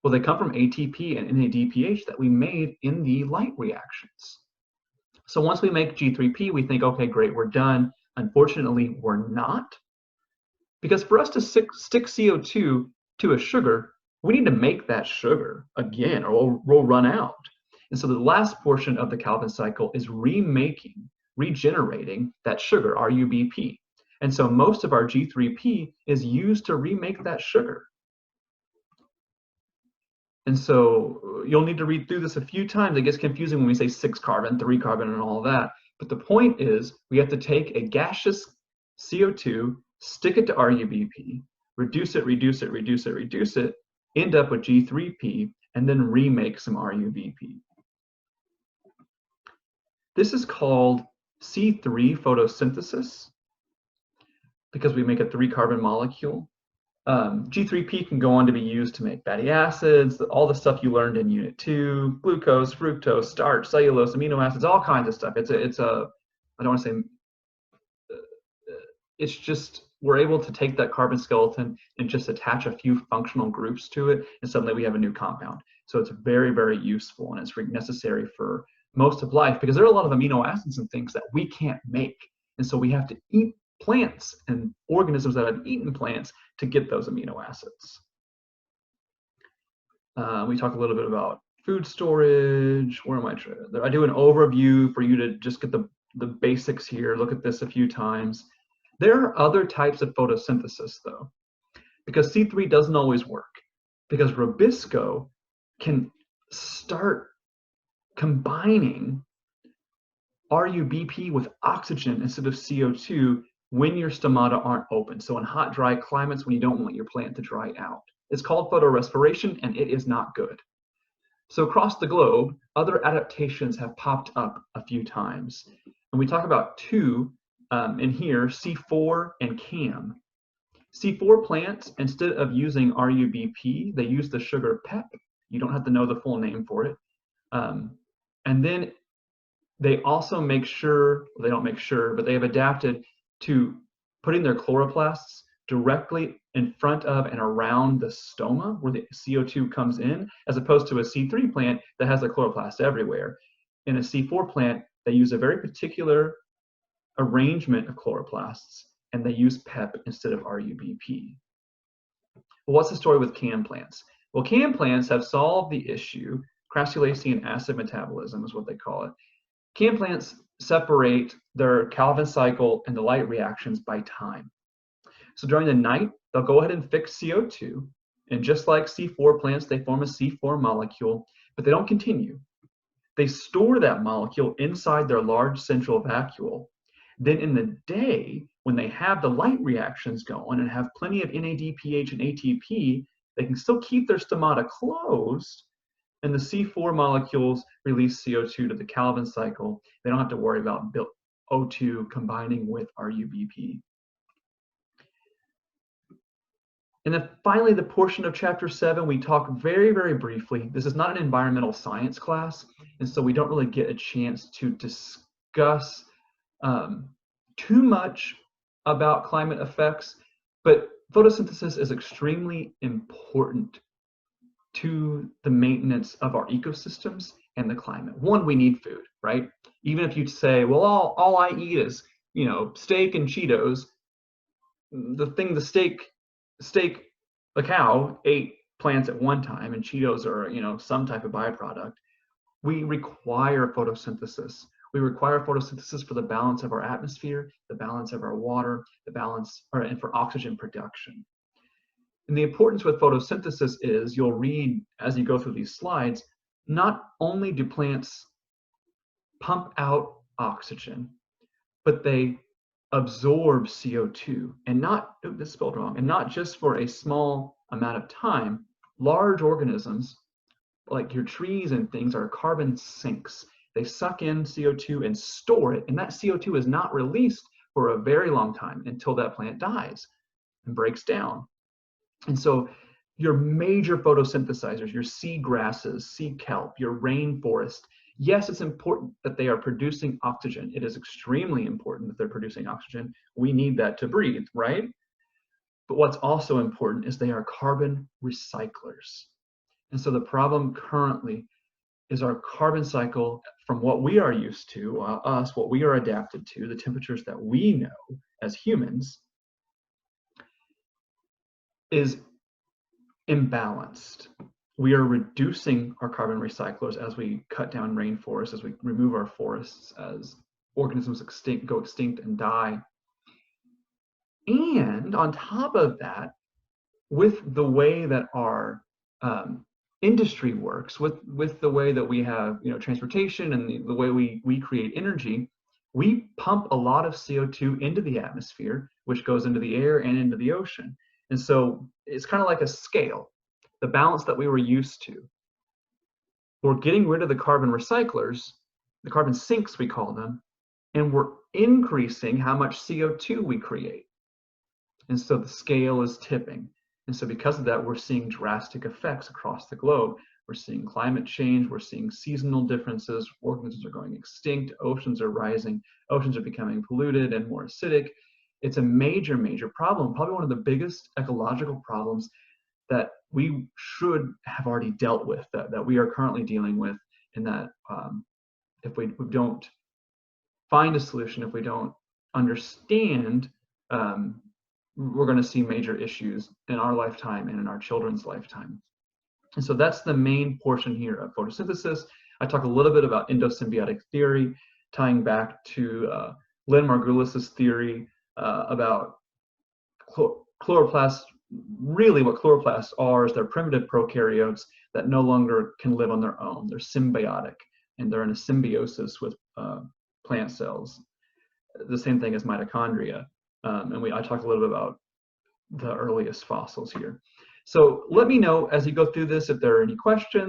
Well, they come from ATP and NADPH that we made in the light reactions. So once we make G3P, we think, okay, great, we're done. Unfortunately, we're not. Because for us to stick CO2 to a sugar, we need to make that sugar again, or we'll run out. And so the last portion of the Calvin cycle is regenerating that sugar, RUBP. And so most of our G3P is used to remake that sugar. And so you'll need to read through this a few times. It gets confusing when we say 6 carbon, 3 carbon, and all that. But the point is, we have to take a gaseous CO2, stick it to RUBP, reduce it, reduce it, reduce it, reduce it, end up with G3P, and then remake some RUBP. This is called C3 photosynthesis because we make a 3-carbon molecule. G3P can go on to be used to make fatty acids, all the stuff you learned in Unit 2, glucose, fructose, starch, cellulose, amino acids, all kinds of stuff. I don't want to say, it's just, we're able to take that carbon skeleton and just attach a few functional groups to it, and suddenly we have a new compound. So it's very, very useful, and it's necessary for most of life because there are a lot of amino acids and things that we can't make. And so we have to eat plants and organisms that have eaten plants to get those amino acids. We talk a little bit about food storage. Where am I? I do an overview for you to just get the basics here. Look at this a few times. There are other types of photosynthesis though, because C3 doesn't always work, because Rubisco can start combining RUBP with oxygen instead of CO2 when your stomata aren't open. So in hot, dry climates when you don't want your plant to dry out. It's called photorespiration, and it is not good. So across the globe, other adaptations have popped up a few times. And we talk about 2 in here, C4 and CAM. C4 plants, instead of using RUBP, they use the sugar PEP. You don't have to know the full name for it. And then they also make sure, well, they don't make sure, but they have adapted to putting their chloroplasts directly in front of and around the stoma where the CO2 comes in, as opposed to a C3 plant that has a chloroplast everywhere. In a C4 plant, they use a very particular arrangement of chloroplasts, and they use PEP instead of RUBP. Well, what's the story with CAM plants? Well, CAM plants have solved the issue. Crassulacean acid metabolism is what they call it. CAM plants separate their Calvin cycle and the light reactions by time. So during the night, they'll go ahead and fix CO2. And just like C4 plants, they form a C4 molecule, but they don't continue. They store that molecule inside their large central vacuole. Then in the day, when they have the light reactions going and have plenty of NADPH and ATP, they can still keep their stomata closed, and the C4 molecules release CO2 to the Calvin cycle. They don't have to worry about O2 combining with RUBP. And then finally, the portion of chapter 7, we talk very, very briefly. This is not an environmental science class, and so we don't really get a chance to discuss too much about climate effects, but photosynthesis is extremely important to the maintenance of our ecosystems and the climate. One, we need food, right? Even if you say, well, all I eat is, steak and Cheetos, the cow ate plants at one time, and Cheetos are, some type of byproduct. We require photosynthesis. We require photosynthesis for the balance of our atmosphere, the balance of our water, and for oxygen production. And the importance with photosynthesis is, you'll read as you go through these slides, not only do plants pump out oxygen, but they absorb CO2, and this is spelled wrong, and not just for a small amount of time. Large organisms, like your trees and things, are carbon sinks. They suck in CO2 and store it, and that CO2 is not released for a very long time until that plant dies and breaks down. And so your major photosynthesizers, your sea grasses, sea kelp, your rainforest, yes, it's important that they are producing oxygen. It is extremely important that they're producing oxygen. We need that to breathe, right? But what's also important is they are carbon recyclers. And so the problem currently is our carbon cycle, from what we are used to, what we are adapted to, the temperatures that we know as humans, is imbalanced. We are reducing our carbon recyclers as we cut down rainforests, as we remove our forests, as organisms go extinct and die. And on top of that, with the way that our industry works, with the way that we have transportation and the way we create energy, we pump a lot of CO2 into the atmosphere, which goes into the air and into the ocean. And so it's kind of like a scale, the balance that we were used to. We're getting rid of the carbon recyclers, the carbon sinks we call them, and we're increasing how much CO2 we create. And so the scale is tipping. And so because of that, we're seeing drastic effects across the globe. We're seeing climate change, we're seeing seasonal differences, organisms are going extinct, oceans are rising, oceans are becoming polluted and more acidic. It's a major, major problem, probably one of the biggest ecological problems that we should have already dealt with, that we are currently dealing with, and that if we don't find a solution, if we don't understand, we're going to see major issues in our lifetime and in our children's lifetime. And so that's the main portion here of photosynthesis. I talk a little bit about endosymbiotic theory, tying back to Lynn Margulis's theory about chloroplasts. Really what chloroplasts are is they're primitive prokaryotes that no longer can live on their own. They're symbiotic, and they're in a symbiosis with plant cells. The same thing as mitochondria. And I talk a little bit about the earliest fossils here. So let me know as you go through this if there are any questions.